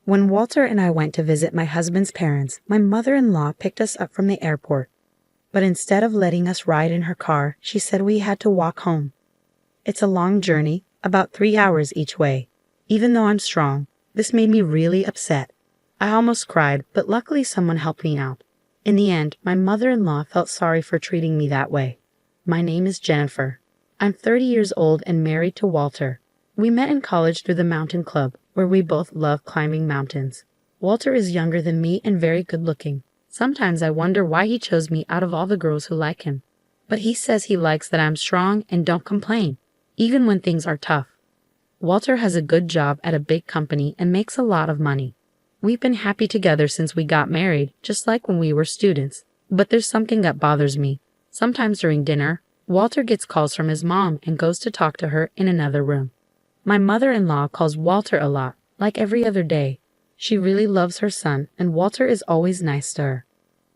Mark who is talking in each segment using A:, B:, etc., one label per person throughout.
A: When Walter and I went to visit my husband's parents, my mother-in-law picked us up from the airport. But instead of letting us ride in her car, she said we had to walk home. It's a long journey, about 3 hours each way. Even though I'm strong, this made me really upset. I almost cried, but luckily someone helped me out. In the end, my mother-in-law felt sorry for treating me that way. My name is Jennifer. I'm 30 years old and married to Walter. We met in college through the mountain club, where we both love climbing mountains. Walter is younger than me and very good-looking. Sometimes I wonder why he chose me out of all the girls who like him. But he says he likes that I'm strong and don't complain, even when things are tough. Walter has a good job at a big company and makes a lot of money. We've been happy together since we got married, just like when we were students. But there's something that bothers me. Sometimes during dinner, Walter gets calls from his mom and goes to talk to her in another room. My mother-in-law calls Walter a lot, like every other day. She really loves her son, and Walter is always nice to her.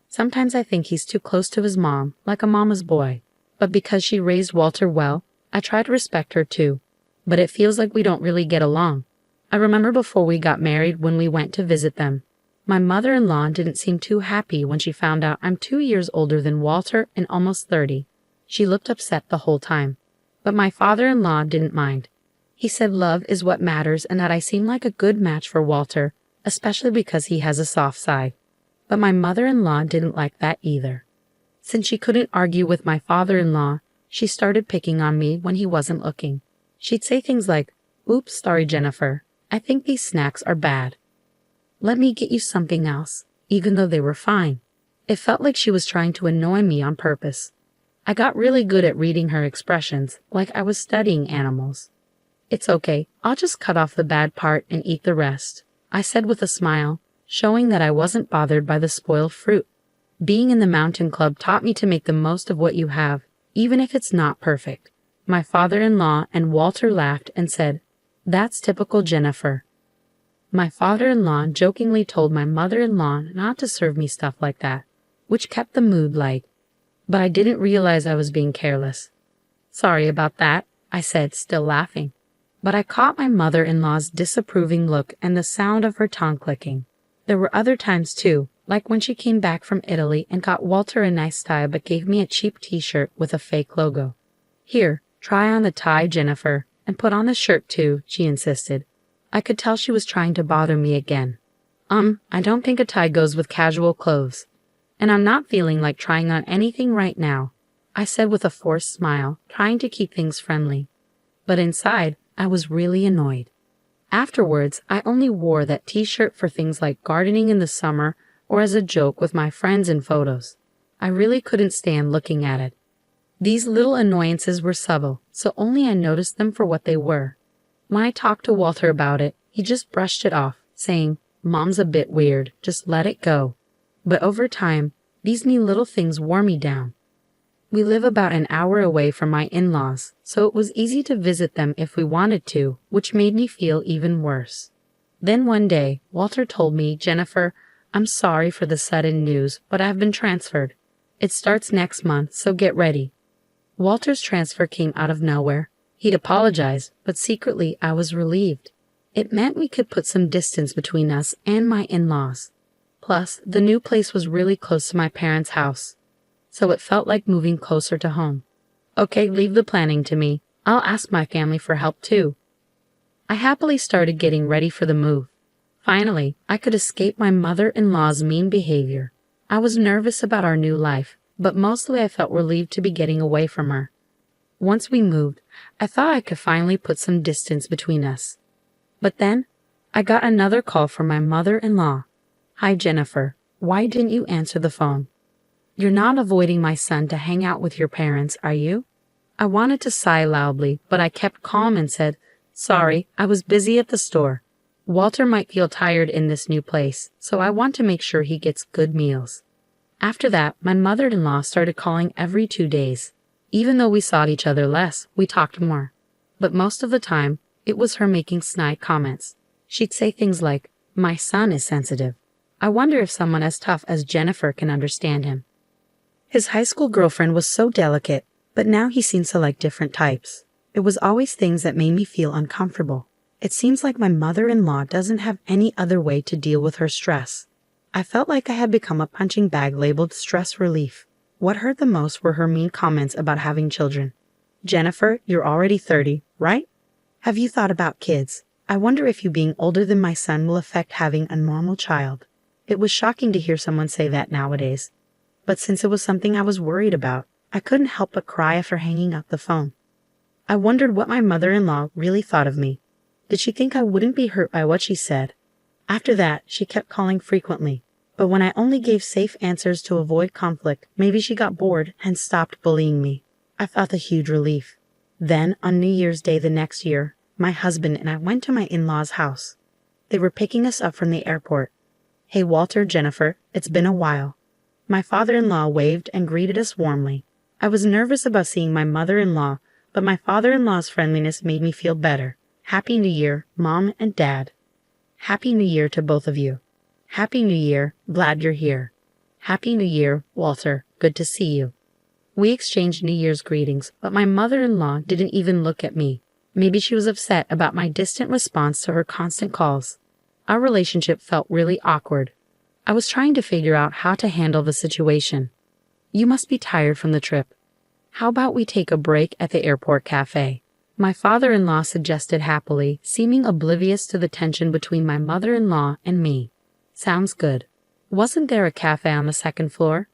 A: Sometimes I think he's too close to his mom, like a mama's boy. But because she raised Walter well, I try to respect her too. But it feels like we don't really get along. I remember before we got married when we went to visit them. My mother-in-law didn't seem too happy when she found out I'm 2 years older than Walter and almost 30. She looked upset the whole time. But my father-in-law didn't mind. He said love is what matters and that I seem like a good match for Walter, especially because he has a soft side. But my mother-in-law didn't like that either. Since she couldn't argue with my father-in-law, she started picking on me when he wasn't looking. She'd say things like, "Oops, sorry Jennifer, I think these snacks are bad. Let me get you something else," even though they were fine. It felt like she was trying to annoy me on purpose. I got really good at reading her expressions, like I was studying animals. "It's okay, I'll just cut off the bad part and eat the rest," I said with a smile, showing that I wasn't bothered by the spoiled fruit. Being in the mountain club taught me to make the most of what you have, even if it's not perfect. My father-in-law and Walter laughed and said, "That's typical Jennifer." My father-in-law jokingly told my mother-in-law not to serve me stuff like that, which kept the mood light. But I didn't realize I was being careless. "Sorry about that," I said, still laughing. But I caught my mother-in-law's disapproving look and the sound of her tongue clicking. There were other times too, like when she came back from Italy and got Walter a nice tie but gave me a cheap t-shirt with a fake logo. "Here, try on the tie, Jennifer, and put on the shirt too," she insisted. I could tell she was trying to bother me again. I don't think a tie goes with casual clothes. And I'm not feeling like trying on anything right now," I said with a forced smile, trying to keep things friendly. But inside, I was really annoyed. Afterwards, I only wore that t-shirt for things like gardening in the summer or as a joke with my friends in photos. I really couldn't stand looking at it. These little annoyances were subtle, so only I noticed them for what they were. When I talked to Walter about it, he just brushed it off, saying, "Mom's a bit weird, just let it go." But over time, these mean little things wore me down. We live about an hour away from my in-laws, so it was easy to visit them if we wanted to, which made me feel even worse. Then one day, Walter told me, "Jennifer, I'm sorry for the sudden news, but I've been transferred. It starts next month, so get ready." Walter's transfer came out of nowhere. He'd apologized, but secretly I was relieved. It meant we could put some distance between us and my in-laws. Plus, the new place was really close to my parents' house, so it felt like moving closer to home. "Okay, leave the planning to me. I'll ask my family for help too." I happily started getting ready for the move. Finally, I could escape my mother-in-law's mean behavior. I was nervous about our new life, but mostly I felt relieved to be getting away from her. Once we moved, I thought I could finally put some distance between us. But then, I got another call from my mother-in-law. "Hi, Jennifer. Why didn't you answer the phone? You're not avoiding my son to hang out with your parents, are you?" I wanted to sigh loudly, but I kept calm and said, "Sorry, I was busy at the store. Walter might feel tired in this new place, so I want to make sure he gets good meals." After that, my mother-in-law started calling every 2 days. Even though we saw each other less, we talked more. But most of the time, it was her making snide comments. She'd say things like, "My son is sensitive. I wonder if someone as tough as Jennifer can understand him. His high school girlfriend was so delicate, but now he seems to like different types." It was always things that made me feel uncomfortable. It seems like my mother-in-law doesn't have any other way to deal with her stress. I felt like I had become a punching bag labeled stress relief. What hurt the most were her mean comments about having children. Jennifer, you're already 30, right? Have you thought about kids? I wonder if you being older than my son will affect having a normal child. It was shocking to hear someone say that nowadays. But since it was something I was worried about, I couldn't help but cry after hanging up the phone. I wondered what my mother-in-law really thought of me. Did she think I wouldn't be hurt by what she said? After that, she kept calling frequently. But when I only gave safe answers to avoid conflict, maybe she got bored and stopped bullying me. I felt a huge relief. Then, on New Year's Day the next year, my husband and I went to my in-laws' house. They were picking us up from the airport. Hey Walter, Jennifer, it's been a while. My father-in-law waved and greeted us warmly. I was nervous about seeing my mother-in-law, but my father-in-law's friendliness made me feel better. Happy New Year, Mom and Dad. Happy New Year to both of you. Happy New Year, glad you're here. Happy New Year, Walter, good to see you. We exchanged New Year's greetings, but my mother-in-law didn't even look at me. Maybe she was upset about my distant response to her constant calls. Our relationship felt really awkward. I was trying to figure out how to handle the situation. You must be tired from the trip. How about we take a break at the airport cafe? My father-in-law suggested happily, seeming oblivious to the tension between my mother-in-law and me. Sounds good. Wasn't there a cafe on the second floor?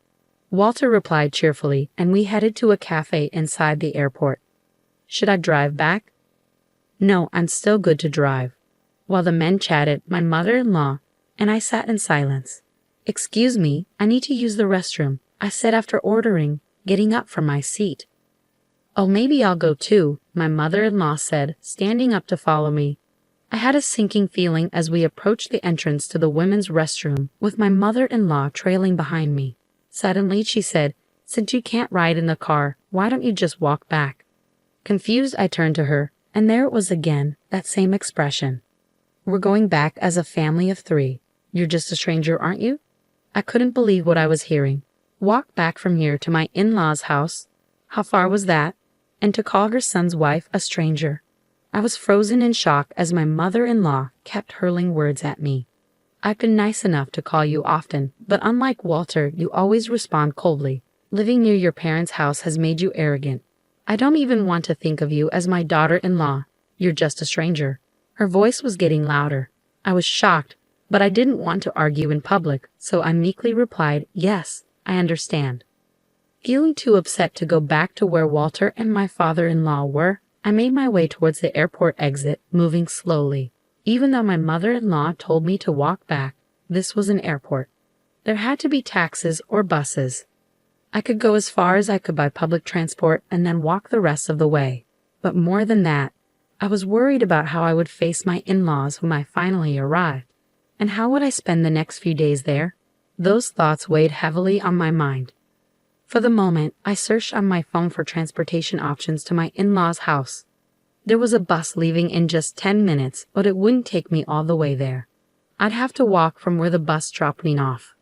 A: Walter replied cheerfully, and we headed to a cafe inside the airport. Should I drive back? No, I'm still good to drive. While the men chatted, my mother-in-law and I sat in silence. Excuse me, I need to use the restroom, I said after ordering, getting up from my seat. Oh, maybe I'll go too, my mother-in-law said, standing up to follow me. I had a sinking feeling as we approached the entrance to the women's restroom, with my mother-in-law trailing behind me. Suddenly she said, since you can't ride in the car, why don't you just walk back? Confused, I turned to her, and there it was again, that same expression. We're going back as a family of 3. You're just a stranger, aren't you? I couldn't believe what I was hearing. Walk back from here to my in-laws' house? How far was that? And to call her son's wife a stranger? I was frozen in shock as my mother-in-law kept hurling words at me. I've been nice enough to call you often, but unlike Walter, you always respond coldly. Living near your parents' house has made you arrogant. I don't even want to think of you as my daughter-in-law. You're just a stranger. Her voice was getting louder. I was shocked, but I didn't want to argue in public, so I meekly replied, yes, I understand. Feeling too upset to go back to where Walter and my father-in-law were, I made my way towards the airport exit, moving slowly. Even though my mother-in-law told me to walk back, this was an airport. There had to be taxis or buses. I could go as far as I could by public transport and then walk the rest of the way. But more than that, I was worried about how I would face my in-laws when I finally arrived. And how would I spend the next few days there? Those thoughts weighed heavily on my mind. For the moment, I searched on my phone for transportation options to my in-laws' house. There was a bus leaving in just 10 minutes, but it wouldn't take me all the way there. I'd have to walk from where the bus dropped me off.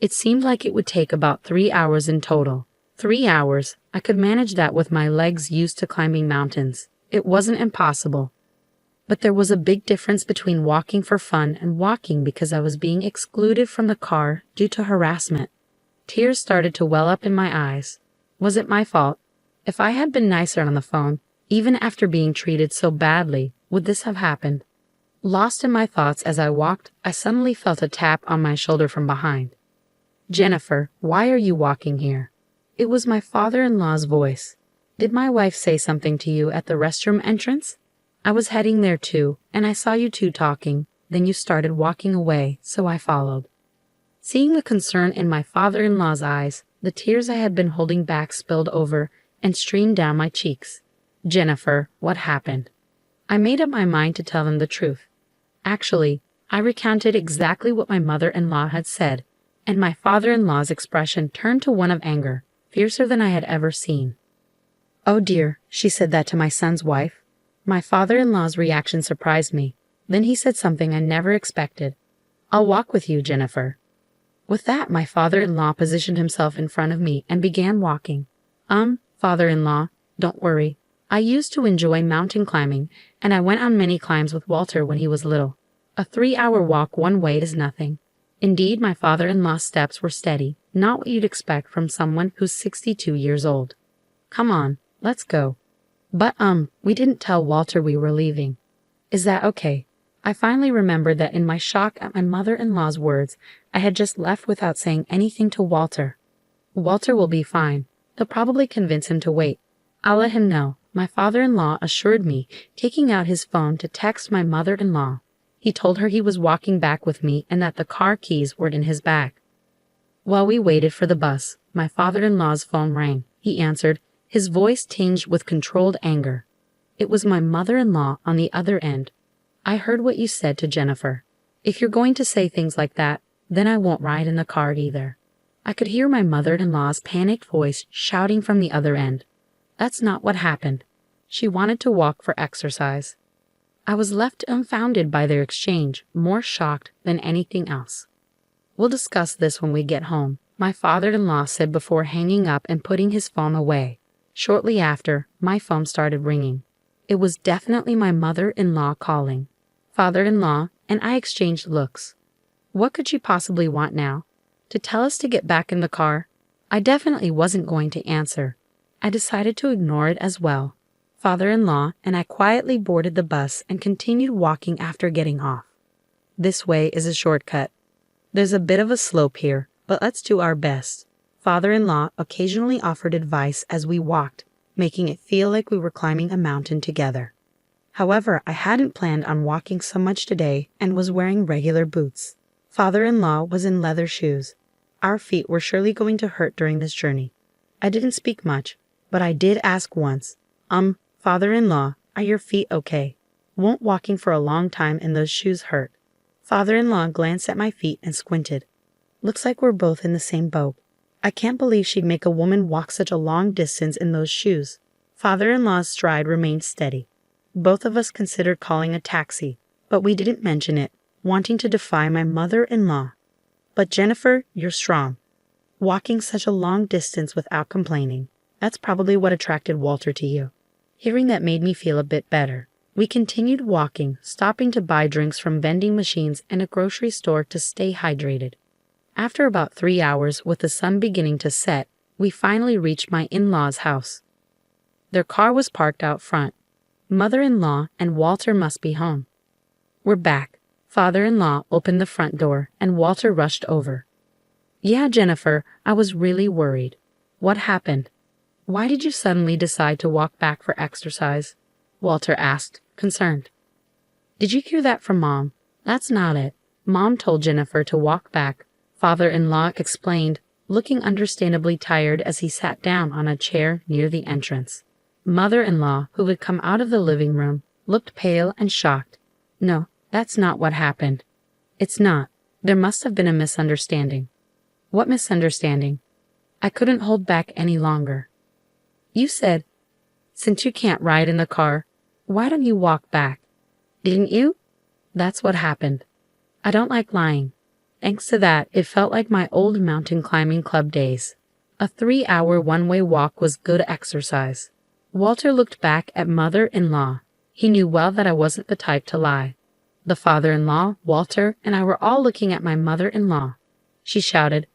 A: It seemed like it would take about 3 hours in total. 3 hours, I could manage that with my legs used to climbing mountains. It wasn't impossible. But there was a big difference between walking for fun and walking because I was being excluded from the car due to harassment. Tears started to well up in my eyes. Was it my fault? If I had been nicer on the phone, even after being treated so badly, would this have happened? Lost in my thoughts as I walked, I suddenly felt a tap on my shoulder from behind. Jennifer, why are you walking here? It was my father-in-law's voice. Did my wife say something to you at the restroom entrance? I was heading there too, and I saw you two talking. Then you started walking away, so I followed. Seeing the concern in my father-in-law's eyes, the tears I had been holding back spilled over and streamed down my cheeks. Jennifer, what happened? I made up my mind to tell them the truth. Actually, I recounted exactly what my mother-in-law had said, and my father-in-law's expression turned to one of anger, fiercer than I had ever seen. Oh dear, she said that to my son's wife. My father-in-law's reaction surprised me. Then he said something I never expected. I'll walk with you, Jennifer. With that, my father-in-law positioned himself in front of me and began walking. Father-in-law, don't worry. I used to enjoy mountain climbing, and I went on many climbs with Walter when he was little. A 3-hour walk one way is nothing. Indeed, my father-in-law's steps were steady, not what you'd expect from someone who's 62 years old. Come on, let's go. But we didn't tell Walter we were leaving. Is that okay? I finally remembered that in my shock at my mother-in-law's words, I had just left without saying anything to Walter. Walter will be fine. They'll probably convince him to wait. I'll let him know, my father-in-law assured me, taking out his phone to text my mother-in-law. He told her he was walking back with me and that the car keys were in his bag. While we waited for the bus, my father-in-law's phone rang. He answered, his voice tinged with controlled anger. It was my mother-in-law on the other end. I heard what you said to Jennifer. If you're going to say things like that, then I won't ride in the car either. I could hear my mother-in-law's panicked voice shouting from the other end. That's not what happened. She wanted to walk for exercise. I was left dumbfounded by their exchange, more shocked than anything else. We'll discuss this when we get home, my father-in-law said before hanging up and putting his phone away. Shortly after, my phone started ringing. It was definitely my mother-in-law calling. Father-in-law and I exchanged looks. What could she possibly want now? To tell us to get back in the car? I definitely wasn't going to answer. I decided to ignore it as well. Father-in-law and I quietly boarded the bus and continued walking after getting off. This way is a shortcut. There's a bit of a slope here, but let's do our best. Father-in-law occasionally offered advice as we walked, making it feel like we were climbing a mountain together. However, I hadn't planned on walking so much today and was wearing regular boots. Father-in-law was in leather shoes. Our feet were surely going to hurt during this journey. I didn't speak much, but I did ask once, Father-in-law, are your feet okay? Won't walking for a long time in those shoes hurt? Father-in-law glanced at my feet and squinted. Looks like we're both in the same boat. I can't believe she'd make a woman walk such a long distance in those shoes. Father-in-law's stride remained steady. Both of us considered calling a taxi, but we didn't mention it, wanting to defy my mother-in-law. But Jennifer, you're strong. Walking such a long distance without complaining. That's probably what attracted Walter to you. Hearing that made me feel a bit better. We continued walking, stopping to buy drinks from vending machines and a grocery store to stay hydrated. After about 3 hours, with the sun beginning to set, we finally reached my in-laws' house. Their car was parked out front. Mother-in-law and Walter must be home. We're back. Father-in-law opened the front door, and Walter rushed over. Yeah, Jennifer, I was really worried. What happened? Why did you suddenly decide to walk back for exercise? Walter asked, concerned. Did you hear that from Mom? That's not it. Mom told Jennifer to walk back. Father-in-law explained, looking understandably tired as he sat down on a chair near the entrance. Mother-in-law, who had come out of the living room, looked pale and shocked. No, that's not what happened. It's not. There must have been a misunderstanding. What misunderstanding? I couldn't hold back any longer. You said, since you can't ride in the car, why don't you walk back? Didn't you? That's what happened. I don't like lying. Thanks to that, it felt like my old mountain climbing club days. A 3-hour one-way walk was good exercise. Walter looked back at mother-in-law. He knew well that I wasn't the type to lie. The father-in-law, Walter, and I were all looking at my mother-in-law. She shouted,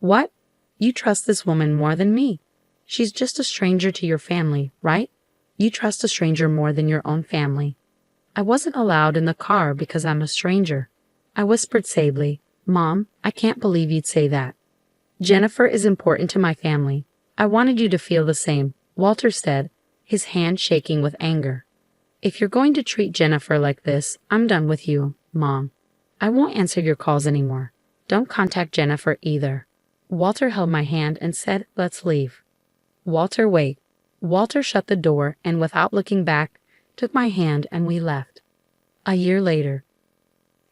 A: What? You trust this woman more than me. She's just a stranger to your family, right? You trust a stranger more than your own family. I wasn't allowed in the car because I'm a stranger. I whispered sagely, Mom, I can't believe you'd say that. Jennifer is important to my family. I wanted you to feel the same, Walter said, his hand shaking with anger. If you're going to treat Jennifer like this, I'm done with you, Mom. I won't answer your calls anymore. Don't contact Jennifer either. Walter held my hand and said, Let's leave. Walter, wait. Walter shut the door and without looking back, took my hand and we left. A year later.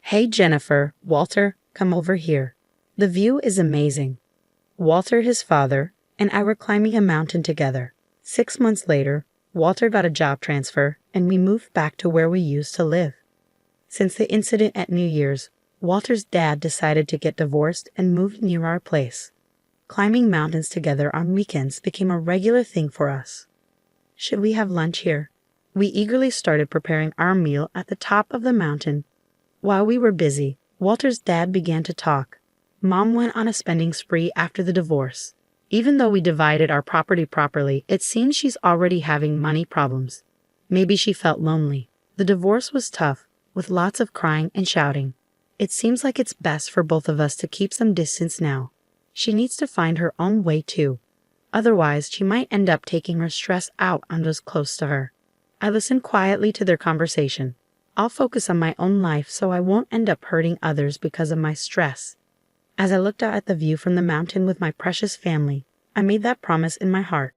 A: Hey Jennifer, Walter, come over here. The view is amazing. Walter, his father, and I were climbing a mountain together. 6 months later, Walter got a job transfer and we moved back to where we used to live. Since the incident at New Year's, Walter's dad decided to get divorced and moved near our place. Climbing mountains together on weekends became a regular thing for us. Should we have lunch here? We eagerly started preparing our meal at the top of the mountain. While we were busy, Walter's dad began to talk. Mom went on a spending spree after the divorce. Even though we divided our property properly, it seems she's already having money problems. Maybe she felt lonely. The divorce was tough, with lots of crying and shouting. It seems like it's best for both of us to keep some distance now. She needs to find her own way too. Otherwise, she might end up taking her stress out on those close to her. I listened quietly to their conversation. I'll focus on my own life so I won't end up hurting others because of my stress. As I looked out at the view from the mountain with my precious family, I made that promise in my heart.